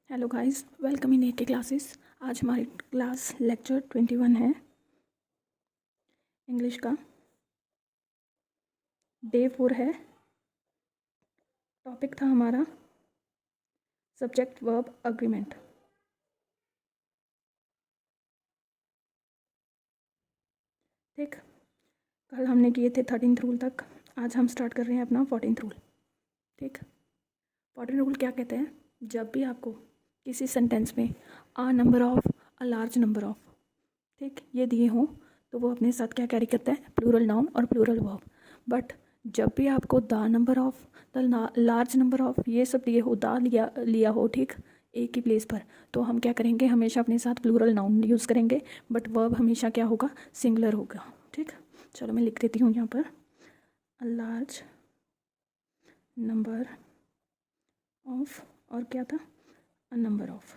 Hello guys, welcome in AK classes. आज हमारी class lecture 21 है इंग्लिश का। डे 4 है। टॉपिक था हमारा सब्जेक्ट वर्ब अग्रीमेंट। ठीक, कल हमने किए थे 13th रूल तक। आज हम स्टार्ट कर रहे हैं अपना 14th रूल। ठीक, 14th रूल क्या कहते हैं? जब भी आपको किसी सेंटेंस में अ number of, a large number of, ठीक, ये दिए हों तो वो अपने साथ क्या कैरी करता है? प्लूरल नाउन और प्लूरल वर्ब। बट जब भी आपको the number of, the large number of, ये सब दिए हो, द लिया हो, ठीक, एक ही प्लेस पर, तो हम क्या करेंगे? हमेशा अपने साथ प्लूरल नाउन यूज़ करेंगे, बट वर्ब हमेशा क्या होगा? सिंगुलर होगा। ठीक, चलो मैं लिख देती हूँ यहाँ पर, अ लार्ज नंबर ऑफ, और क्या था? अ नंबर ऑफ,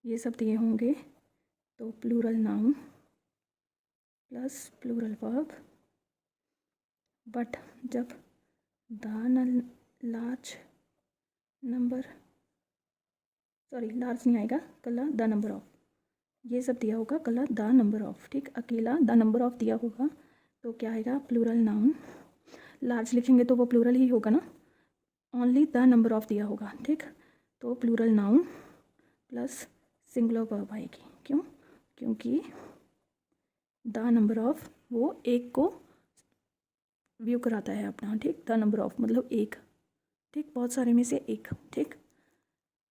ये सब दिए होंगे तो plural noun plus plural verb. But जब the large number, sorry large नहीं आएगा, कला द नंबर ऑफ, ये सब दिया होगा, कला द नंबर ऑफ, ठीक, अकेला द नंबर ऑफ दिया होगा तो क्या आएगा? Plural noun. लार्ज लिखेंगे तो वो प्लूरल ही होगा ना, ओनली द नंबर ऑफ दिया होगा, ठीक, तो plural noun plus singular verb आएगी। क्यों? क्योंकि द नंबर ऑफ वो एक को व्यू कराता है अपना, ठीक, द नंबर ऑफ मतलब एक, ठीक, बहुत सारे में से एक, ठीक।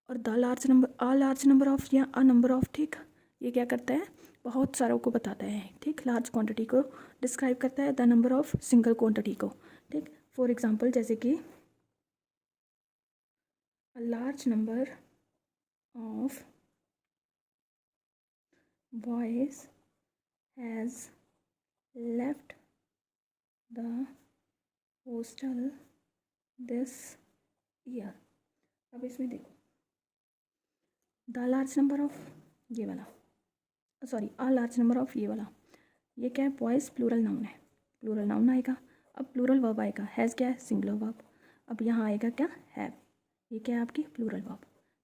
और the large number, a large number of या अ नंबर ऑफ, ठीक, ये क्या करता है? बहुत सारों को बताता है, ठीक, लार्ज क्वांटिटी को डिस्क्राइब करता है, the number of single quantity को, ठीक। फॉर एग्जांपल जैसे कि अ large number of boys has left the hostel this year. अब इसमें देखो, द लार्ज नंबर ऑफ ये वाला, sorry a large number of ये वाला, ये क्या है? बॉयज़ प्लूरल नाउन है, प्लूरल नाउन आएगा। अब प्लूरल वर्ब आएगा, हैज़ क्या है? Singular verb. अब यहाँ आएगा क्या? हैव, ये क्या है? आपकी प्लूरल वर्ब,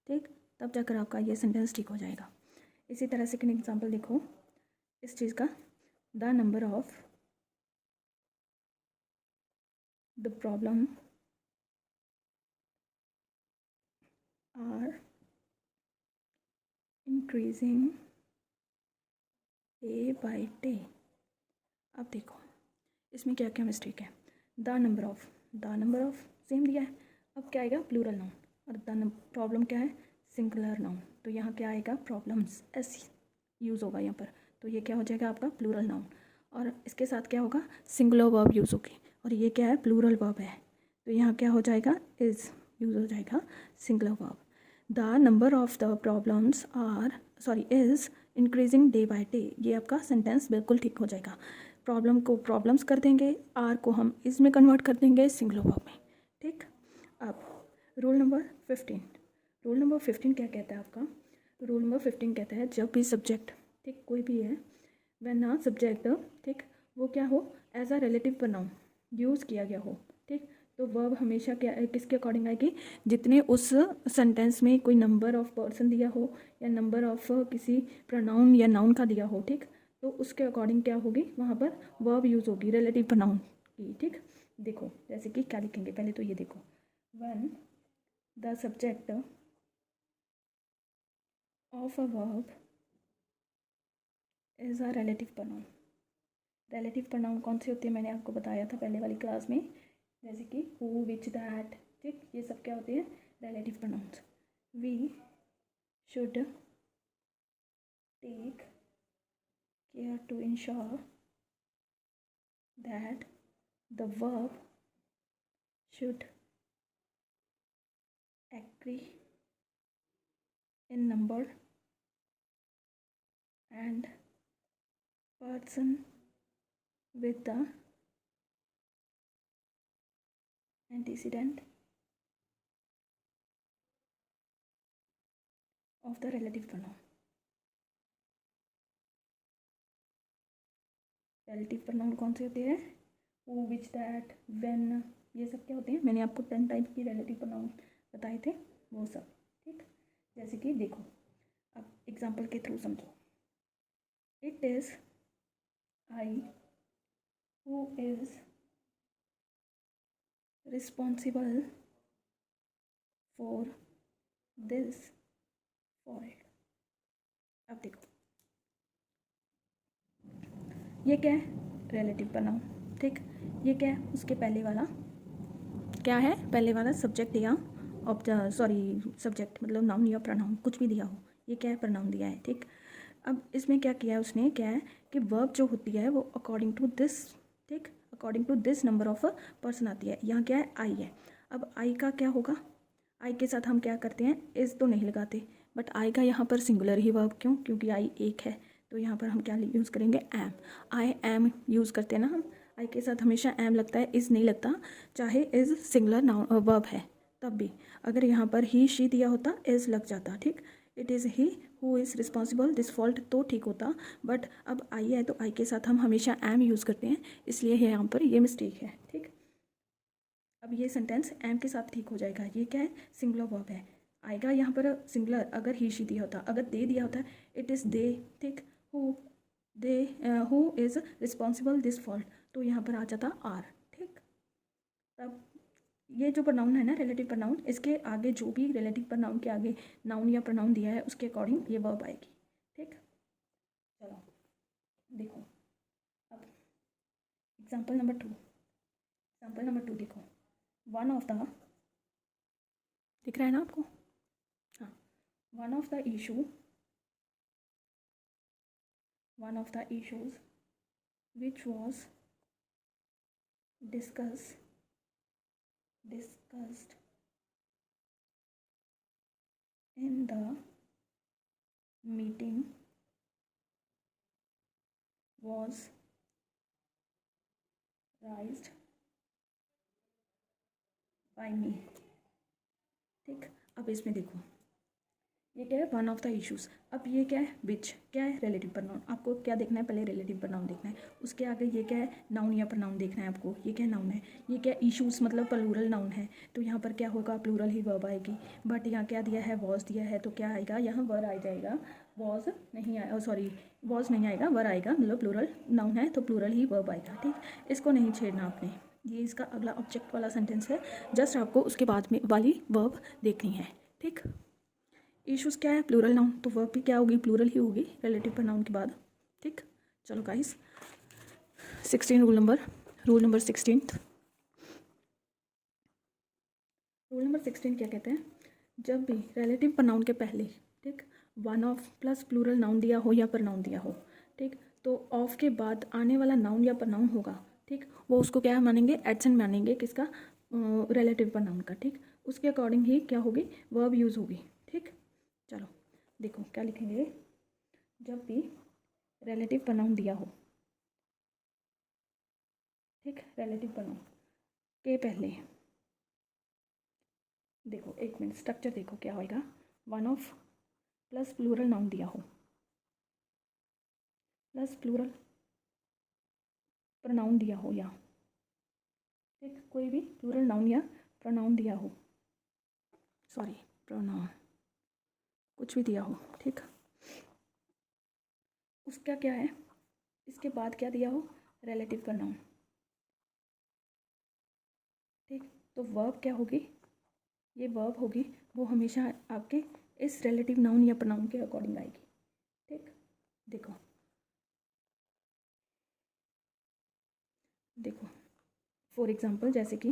ठीक, तब जाकर आपका ये सेंटेंस ठीक हो जाएगा। इसी तरह सेकंड एग्जांपल देखो इस चीज़ का, the number of the problem are increasing day by day. अब देखो इसमें क्या क्या मिस्टेक है? द नंबर ऑफ सेम दिया है, अब क्या आएगा? प्लूरल नाउन, और द प्रॉब्लम क्या है? सिंगुलर नाउन, तो यहाँ क्या आएगा? प्रॉब्लम्स, एस यूज़ होगा यहाँ पर, तो ये क्या हो जाएगा? आपका प्लूरल नाउन, और इसके साथ क्या होगा? सिंगुलर वर्ब यूज़ होगी, और ये क्या है? प्लूरल वर्ब है, तो यहाँ क्या हो जाएगा? इज़ यूज़ हो जाएगा, singular verb. The number of the problems are, sorry, is increasing day by day, ये आपका सेंटेंस बिल्कुल ठीक हो जाएगा। प्रॉब्लम को प्रॉब्लम्स कर देंगे, आर को हम इसमें कन्वर्ट कर देंगे सिंगुलर वर्ब में, ठीक। अब रूल नंबर 15, रूल नंबर 15 क्या कहता है आपका? रूल नंबर 15 कहता है जब भी सब्जेक्ट, ठीक, कोई भी है, वह ना सब्जेक्ट, ठीक, वो क्या हो? As a relative pronoun use किया गया हो, ठीक, तो वर्ब हमेशा क्या किसके अकॉर्डिंग आएगी? जितने उस सेंटेंस में कोई नंबर ऑफ पर्सन दिया हो या नंबर ऑफ किसी प्रोनाउन या नाउन का दिया हो, ठीक, तो उसके अकॉर्डिंग क्या होगी? वहाँ पर वर्ब यूज़ होगी रिलेटिव प्रोनाउन की, ठीक। देखो जैसे कि क्या लिखेंगे, पहले तो ये देखो, when the subject of a verb is a relative pronoun. Relative pronoun कौन से होते हैं? मैंने आपको बताया था पहले वाली क्लास में, जैसे कि हु, विच, दैट, ठीक, ये सब क्या होते हैं? Relative pronouns. We should take care to ensure that the verb should agree in number and person with the antecedent of the relative pronoun। Relative pronoun कौन से होते हैं? हु, विच, दैट, व्हेन, ये सब क्या होते हैं? मैंने आपको 10 टाइप की रिलेटिव प्रोनाउन बताए थे, वो सब, जैसे कि देखो, अब एग्जाम्पल के थ्रू समझो। It is I who is responsible for this fault. अब देखो, ये क्या है? रिलेटिव प्रोनाउन, ठीक। ये क्या है? उसके पहले वाला क्या है? पहले वाला सब्जेक्ट या सब्जेक्ट मतलब नाउन या प्रोनाउन, कुछ भी दिया हो। ये क्या है? प्रोनाउन दिया है, ठीक। अब इसमें क्या किया है उसने? क्या है कि वर्ब जो होती है वो अकॉर्डिंग टू दिस, ठीक, according to this number of person आती है। यहाँ क्या है? आई है। अब आई का क्या होगा? आई के साथ हम क्या करते हैं? इज़ तो नहीं लगाते, बट आई का यहाँ पर सिंगुलर ही वर्ब, क्यों? क्योंकि आई एक है, तो यहाँ पर हम क्या यूज़ करेंगे? एम। आई एम यूज़ करते हैं ना हम। आई के साथ हमेशा एम लगता है, इज़ नहीं लगता, चाहे इज़ सिंगुलर नाउन वर्ब है तब भी। अगर यहाँ पर ही शी दिया होता, इज़ लग जाता, ठीक। It is he who is responsible this fault तो ठीक होता, बट अब आई है तो आई के साथ हम हमेशा एम यूज़ करते हैं, इसलिए यहाँ पर ये मिस्टेक है, ठीक। अब ये सेंटेंस एम के साथ ठीक हो जाएगा। ये क्या है? सिंगुलर वर्ब है। आएगा यहाँ पर सिंगुलर अगर ही शी दिया होता, अगर दे दिया होता इट इज़ दे, ठीक। Who is responsible this fault, तो यहाँ पर आ जाता आर, ठीक। तब ये जो प्रोनाउन है ना, रिलेटिव प्रोनाउन, इसके आगे जो भी रिलेटिव प्रोनाउन के आगे नाउन या प्रोनाउन दिया है उसके अकॉर्डिंग ये वर्ब आएगी, ठीक। चलो देखो, अब एग्जाम्पल नंबर टू देखो। वन ऑफ द, दिख रहा है ना आपको? हाँ। One of the issues which was discussed in the meeting was raised by me, ठीक। अब इसमें देखो, ये क्या है? One of the issues. अब ये क्या है? विच, क्या है? Relative pronoun. आपको क्या देखना है? पहले रिलेटिव प्रोनाउन देखना है, उसके आगे ये क्या है? नाउन या प्रोनाउन देखना है आपको। ये क्या नाउन है? ये क्या? इश्यूज मतलब प्लूरल नाउन है, तो यहाँ पर क्या होगा? प्लूरल ही वर्ब आएगी। बट यहाँ क्या दिया है? वॉज दिया है, तो क्या आएगा? यहाँ वर आ जाएगा, वॉज नहीं आएगा, सॉरी वॉज नहीं आएगा, वर आएगा, मतलब प्लूरल नाउन है तो प्लूरल ही वर्ब आएगा, ठीक। इसको नहीं छेड़ना आपने। ये इसका अगला ऑब्जेक्ट वाला सेंटेंस है, जस्ट आपको उसके बाद में वाली वर्ब देखनी है, ठीक। इश्यूज क्या है? प्लूरल नाउन, तो वर्ब भी क्या होगी? प्लूरल ही होगी रिलेटिव प्रोनाउन के बाद, ठीक। चलो गाइस, 16 रूल नंबर 16 क्या कहते हैं? जब भी रिलेटिव प्रोनाउन के पहले, ठीक, one of plus plural noun दिया हो या प्रोनाउन दिया हो, ठीक, तो ऑफ के बाद आने वाला नाउन या प्रोनाउन होगा, ठीक, वो उसको क्या मानेंगे? एडसेंट मानेंगे, किसका? रिलेटिव प्रोनाउन का, ठीक। उसके अकॉर्डिंग ही क्या होगी? वर्ब यूज़ होगी, ठीक। चलो देखो क्या लिखेंगे? जब भी रिलेटिव प्रोनाउन दिया हो, ठीक, रिलेटिव प्रोनाउन के पहले देखो, एक मिनट, स्ट्रक्चर देखो क्या होएगा। One of plus plural noun दिया हो, प्लस प्लूरल प्रोनाउन दिया हो, या ठीक, कोई भी प्लूरल नाउन या प्रोनाउन दिया हो, सॉरी प्रोनाउन कुछ भी दिया हो, ठीक। उसका क्या है? इसके बाद क्या दिया हो? रिलेटिव प्रोनाउन, ठीक। तो वर्ब क्या होगी? ये वर्ब होगी, वो हमेशा आपके इस रिलेटिव नाउन या प्रोनाउन के अकॉर्डिंग आएगी, ठीक। देखो देखो फॉर एग्जांपल, जैसे कि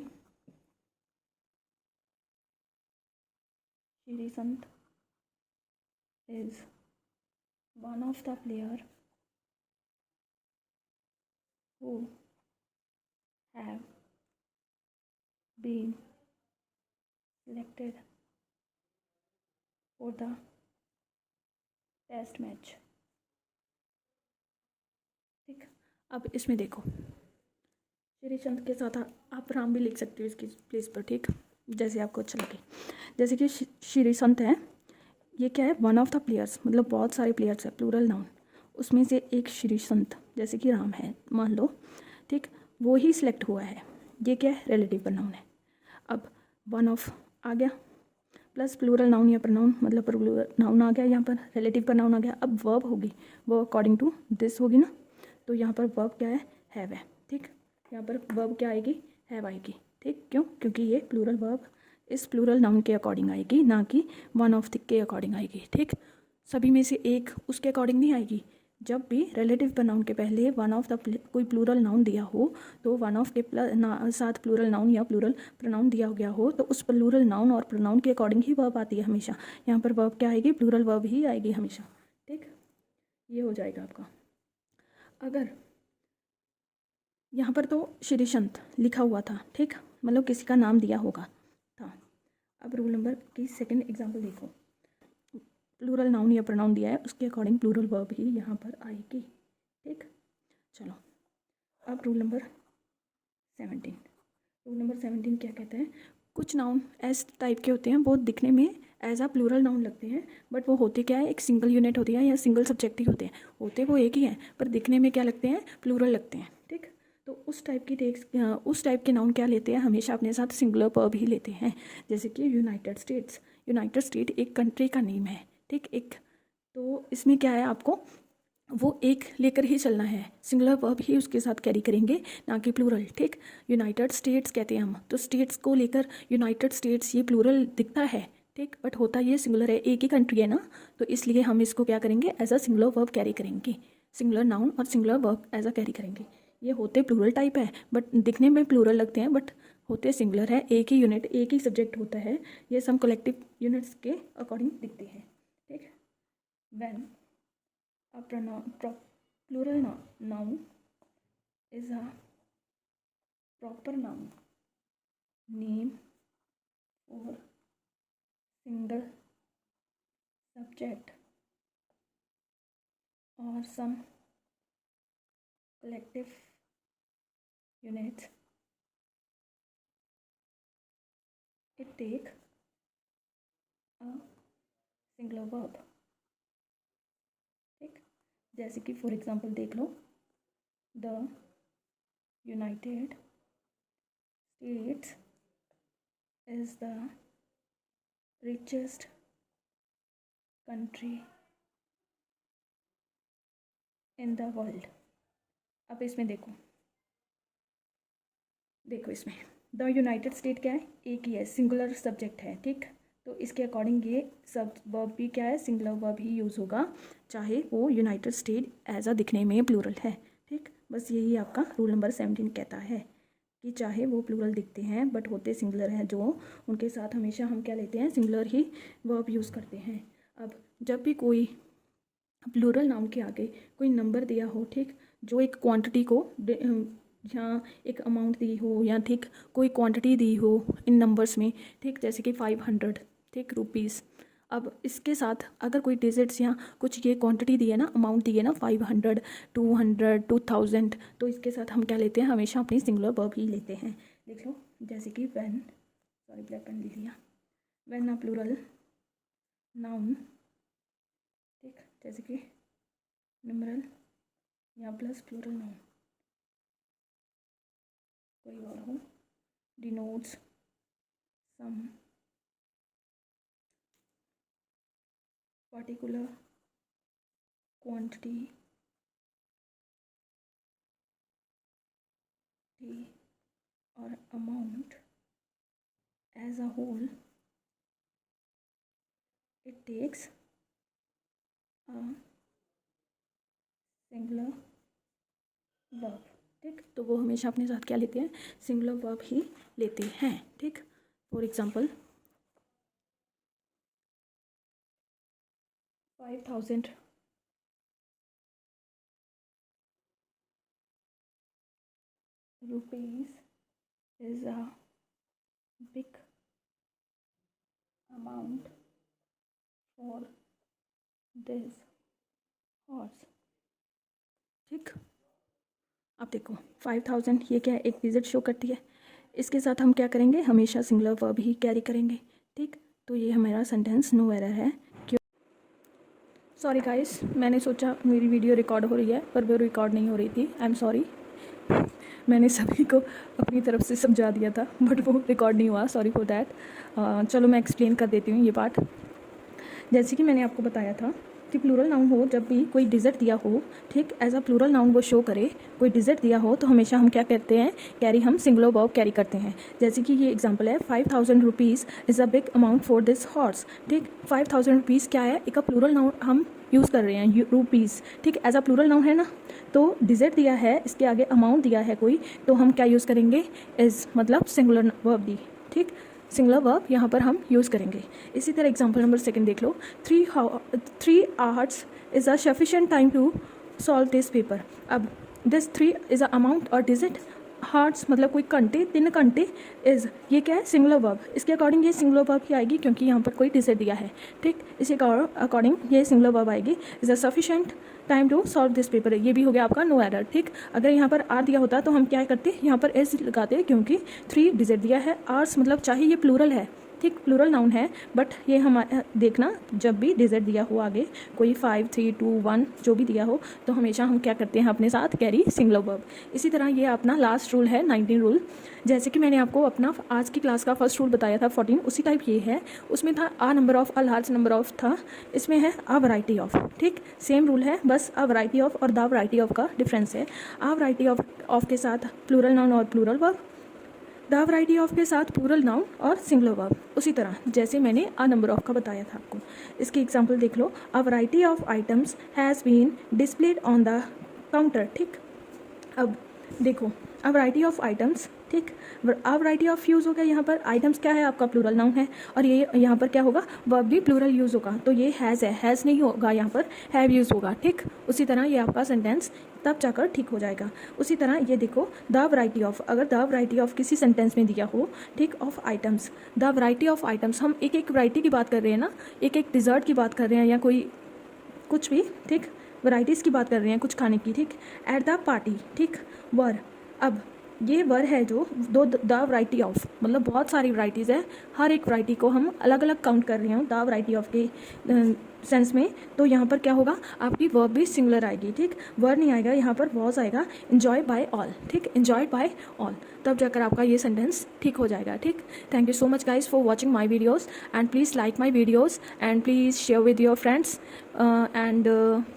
Sreesanth is one of the player who have been selected for the test match, ठीक। अब इसमें देखो, श्रीचंद के साथ आप राम भी लिख सकते हो इसकी प्लेस पर, ठीक, जैसे आपको अच्छा लगे। जैसे कि श्री संत है, ये क्या है? वन ऑफ द प्लेयर्स, मतलब बहुत सारे प्लेयर्स है, प्लूरल नाउन, उसमें से एक श्री संत जैसे कि राम है मान लो, ठीक, वो ही सिलेक्ट हुआ है, ये क्या है? रिलेटिव प्रोनाउन है। अब वन ऑफ आ गया, प्लस प्लूरल नाउन या प्रोनाउन, मतलब प्लूरल नाउन आ गया, यहाँ पर रिलेटिव प्रोनाउन आ गया। अब वर्ब होगी वो अकॉर्डिंग टू दिस होगी ना, तो यहाँ पर वर्ब क्या है, हैव है। ठीक, यहाँ पर वर्ब क्या आएगी, हैव आएगी। ठीक, क्यों, क्योंकि ये प्लूरल वर्ब इस प्लूरल नाउन के अकॉर्डिंग आएगी, ना कि वन ऑफ द के अकॉर्डिंग आएगी। ठीक, सभी में से एक उसके अकॉर्डिंग नहीं आएगी। जब भी रिलेटिव प्रोनाउन के पहले वन ऑफ द कोई प्लूरल नाउन दिया हो, तो वन ऑफ के साथ प्लूरल नाउन या प्लूरल प्रोनाउन दिया गया हो, तो उस प्लूरल नाउन और प्रोनाउन के अकॉर्डिंग ही वर्ब आती है हमेशा। यहाँ पर वर्ब क्या आएगी, प्लूरल वर्ब ही आएगी हमेशा। ठीक, ये हो जाएगा आपका। अगर यहाँ पर तो श्रीशंत लिखा हुआ था, ठीक, मतलब किसी का नाम दिया होगा था। अब रूल नंबर की सेकंड एग्जांपल देखो, प्लूरल नाउन या प्रोनाउन दिया है, उसके अकॉर्डिंग प्लूरल वर्ब ही यहाँ पर आएगी। ठीक, चलो अब रूल नंबर 17। रूल नंबर 17 क्या कहते हैं, कुछ नाउन एस टाइप के होते हैं, वो दिखने में एज आ प्लूरल नाउन लगते हैं, बट वो होते क्या है, एक सिंगल यूनिट होती है या सिंगल सब्जेक्ट ही होते हैं। होते वो एक ही हैं, पर दिखने में क्या लगते हैं, प्लूरल लगते हैं। ठीक, तो उस टाइप के नाउन क्या लेते हैं, हमेशा अपने साथ सिंगुलर वर्ब ही लेते हैं। जैसे कि यूनाइटेड स्टेट्स, यूनाइटेड स्टेट एक कंट्री का नेम है। ठीक, एक, तो इसमें क्या है, आपको वो एक लेकर ही चलना है, सिंगुलर वर्ब ही उसके साथ कैरी करेंगे, ना कि प्लूरल। ठीक, यूनाइटेड स्टेट्स कहते हैं हम, तो स्टेट्स को लेकर यूनाइटेड स्टेट्स ये प्लूरल दिखता है। ठीक, बट होता ये सिंगुलर है, एक ही कंट्री है ना, तो इसलिए हम इसको क्या करेंगे, as a singular verb carry करेंगे। सिंगुलर नाउन और singular verb as a carry करेंगे। ये होते प्लूरल टाइप है, बट दिखने में प्लूरल लगते हैं, बट होते सिंगुलर है, एक ही यूनिट, एक ही सब्जेक्ट होता है। ये सम कलेक्टिव यूनिट्स के अकॉर्डिंग दिखते हैं। ठीक, when a plural noun is a proper noun name for single subject or some collective units, it take a singular verb। ठीक, जैसे कि फॉर एग्जांपल देख लो, the United States is the richest country in the world. अब इसमें देखो इसमें the United state क्या है, एक ही है, सिंगुलर सब्जेक्ट है। ठीक, तो इसके अकॉर्डिंग ये सब वर्ब भी क्या है, सिंगुलर वर्ब ही यूज़ होगा, चाहे वो यूनाइटेड स्टेट एज अ दिखने में प्लूरल है। ठीक, बस यही आपका रूल नंबर 17 कहता है कि चाहे वो प्लूरल दिखते हैं, बट होते सिंगुलर हैं, जो उनके साथ हमेशा हम क्या लेते हैं, सिंगुलर ही वर्ब यूज़ करते हैं। अब जब भी कोई प्लूरल नाउन के आगे कोई नंबर दिया हो, ठीक, जो एक क्वांटिटी को यहाँ एक अमाउंट दी हो, या ठीक कोई क्वांटिटी दी हो इन नंबर्स में, ठीक, जैसे कि 500, ठीक, रुपीज़। अब इसके साथ अगर कोई डिजिट्स या कुछ ये क्वांटिटी दी है ना, अमाउंट दी है ना, 500, 200, 2000, तो इसके साथ हम क्या लेते हैं, हमेशा अपनी सिंगुलर वर्ब ही लेते हैं। देख लो, जैसे कि व्हेन, सॉरी ब्लैक पेन लिख लिया, व्हेन अ प्लूरल नाउन, ठीक, जैसे कि न्यूमरल या प्लस प्लूरल नाउन कोई और हो, denotes some particular quantity or amount as a whole, it takes a singular verb। ठीक, तो वो हमेशा अपने साथ क्या लेते हैं, सिंगुलर वर्ब ही लेते हैं। ठीक, for example 5000 rupees is a big amount for this horse। ठीक, अब देखो 5000 ये क्या है, एक डिजिट शो करती है, इसके साथ हम क्या करेंगे, हमेशा सिंगुलर वर्ब ही कैरी करेंगे। ठीक, तो ये हमारा सेंटेंस नो एरर है। क्यों, सॉरी गाइस, मैंने सोचा मेरी वीडियो रिकॉर्ड हो रही है, पर वो रिकॉर्ड नहीं हो रही थी, आई एम सॉरी। मैंने सभी को अपनी तरफ से समझा दिया था, बट वो रिकॉर्ड नहीं हुआ, सॉरी फॉर दैट। चलो मैं एक्सप्लेन कर देती हूँ ये पार्ट। जैसे कि मैंने आपको बताया था कि प्लूरल नाउन हो, जब भी कोई डिजिट दिया हो, ठीक, एज अ प्लूरल नाउन वो शो करे, कोई डिजिट दिया हो तो हमेशा हम क्या करते हैं, कैरी, हम सिंगुलर वर्ब कैरी करते हैं। जैसे कि ये एग्जांपल है, 5000 rupees is a big amount for this horse. ठीक, 5000 रुपीज़ क्या है, एक प्लूरल नाउन हम यूज़ कर रहे हैं, रुपीज़, ठीक, एज अ प्लूरल नाउन है ना। तो डिजिट दिया है, इसके आगे अमाउंट दिया है कोई, तो हम क्या यूज़ करेंगे, इज़, मतलब सिंगुलर वर्ब दी, ठीक, सिंगुलर वर्ब यहाँ पर हम यूज़ करेंगे। इसी तरह एग्जांपल नंबर 2 देख लो, 3 hours is a sufficient time to solve this paper. अब दिस 3 इज़ अ अमाउंट और डिजिट, हार्ट्स मतलब कोई घंटे, 3 घंटे, इज़, ये क्या है, सिंगुलर वर्ब। इसके अकॉर्डिंग ये सिंगुलर वर्ब ही आएगी क्योंकि यहाँ पर कोई डिजिट दिया है। ठीक, इसी अकॉर्डिंग ये सिंगुलर वर्ब आएगी, is a sufficient time to solve this paper. ये भी हो गया आपका नो एरर। ठीक, अगर यहाँ पर आर दिया होता तो हम क्या करते, यहाँ पर एस लगाते, क्योंकि 3 डिजिट दिया है। आर्स मतलब चाहे ये प्लूरल है, ठीक, प्लूरल नाउन है, बट ये हमारा देखना, जब भी डिजिट दिया हो आगे कोई 5, 3, 2, 1 जो भी दिया हो, तो हमेशा हम क्या करते हैं, अपने साथ कैरी सिंगुलर वर्ब। इसी तरह ये अपना लास्ट रूल है, 19 रूल। जैसे कि मैंने आपको अपना आज की क्लास का फर्स्ट रूल बताया था 14, उसी टाइप ये है। उसमें था a number of, a large number of था, इसमें है अ वैरायटी ऑफ। ठीक, सेम रूल है, बस अ वैरायटी ऑफ और द वैरायटी ऑफ का डिफरेंस है। अ वैरायटी ऑफ के साथ प्लूरल नाउन और plural verb, the variety of के साथ प्लूरल नाउन और सिंगुलर वर्ब। उसी तरह जैसे मैंने अ नंबर ऑफ का बताया था आपको, इसकी एग्जांपल देख लो, a variety of items has been displayed on the counter. ठीक, अब देखो, अ वैरायटी ऑफ आइटम्स, ठीक, अ वैरायटी ऑफ यूज़ हो गया, यहाँ पर आइटम्स क्या है, आपका प्लूरल नाउन है, और ये यहाँ पर क्या होगा, वर्ब भी प्लूरल यूज़ होगा, तो ये हैज़ है, हैज़ नहीं होगा, यहाँ पर हैव यूज़ होगा। ठीक, उसी तरह ये आपका सेंटेंस तब जाकर ठीक हो जाएगा। उसी तरह ये देखो, द वैरायटी ऑफ, अगर द वैरायटी ऑफ किसी सेंटेंस में दिया हो, ठीक, of items, the variety of items, हम एक एक वैरायटी की बात कर रहे हैं ना, एक एक डिज़र्ट की बात कर रहे हैं, या कोई कुछ भी, ठीक, वैराइटीज़ की बात कर रहे हैं कुछ खाने की। ठीक, एट द पार्टी, ठीक, वर, अब ये वर है जो दो, द वैरायटी ऑफ मतलब बहुत सारी वैराइटीज़ है, हर एक वैरायटी को हम अलग अलग काउंट कर रहे हैं द वैरायटी ऑफ के सेंस में, तो यहाँ पर क्या होगा, आपकी वर्ब भी सिंगुलर आएगी। ठीक, वर्ब नहीं आएगा, यहाँ पर वॉज आएगा, एन्जॉय बाय ऑल। ठीक, एन्जॉयड बाय ऑल, तब जाकर आपका ये सेंटेंस ठीक हो जाएगा। ठीक, thank you so much guys for watching my videos, and please like my videos, and please share with your friends, and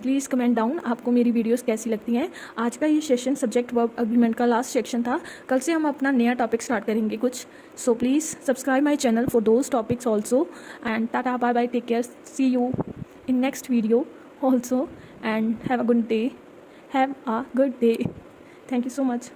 please comment down आपको मेरी वीडियोज़ कैसी लगती हैं। आज का ये सेशन सब्जेक्ट वर्ब अग्रीमेंट का लास्ट सेक्शन था, कल से हम अपना नया टॉपिक स्टार्ट करेंगे कुछ। So please subscribe my channel for those topics also, and tata, bye bye, take care, see you in next video also, and have a good day. Thank you so much.